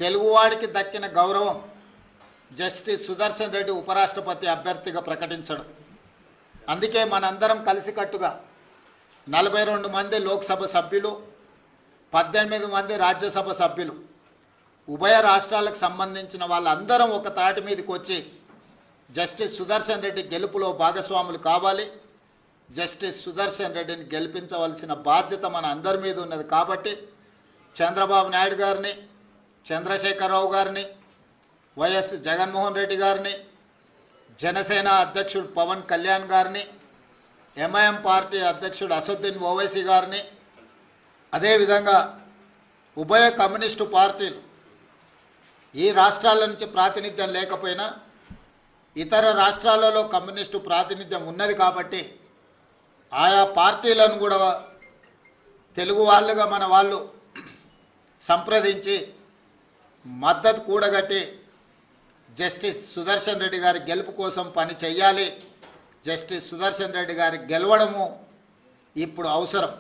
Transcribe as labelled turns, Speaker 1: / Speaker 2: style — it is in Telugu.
Speaker 1: తెలుగువాడికి దక్కిన గౌరవం జస్టిస్ సుదర్శన్ రెడ్డి ఉపరాష్ట్రపతి అభ్యర్థిగా ప్రకటించడం. అందుకే మనందరం కలిసికట్టుగా 42 మంది లోక్సభ సభ్యులు, 18 మంది రాజ్యసభ సభ్యులు, ఉభయ రాష్ట్రాలకు సంబంధించిన వాళ్ళందరం ఒక తాటి మీదకి వచ్చి జస్టిస్ సుదర్శన్ రెడ్డి గెలుపులో భాగస్వాములు కావాలి. జస్టిస్ సుదర్శన్ రెడ్డిని గెలిపించవలసిన బాధ్యత మన అందరి మీద ఉన్నది. కాబట్టి చంద్రబాబు నాయుడు గారిని, చంద్రశేఖరరావు గారిని, వైఎస్ జగన్మోహన్ రెడ్డి గారిని, జనసేన అధ్యక్షుడు పవన్ కళ్యాణ్ గారిని, ఎంఐఎం పార్టీ అధ్యక్షుడు అసదుద్దీన్ ఓవైసీ గారిని, అదేవిధంగా ఉభయ కమ్యూనిస్టు పార్టీలు ఈ రాష్ట్రాల నుంచి ప్రాతినిధ్యం లేకపోయినా ఇతర రాష్ట్రాలలో కమ్యూనిస్టు ప్రాతినిధ్యం ఉన్నది కాబట్టి ఆయా పార్టీలను కూడా తెలుగు వాళ్ళుగా మన వాళ్ళు సంప్రదించి మద్దతు కూడగట్టి జస్టిస్ సుదర్శన్ రెడ్డి గారి గెలుపు కోసం పని చేయాలి. జస్టిస్ సుదర్శన్ రెడ్డి గారి గెలవడము ఇప్పుడు అవసరం.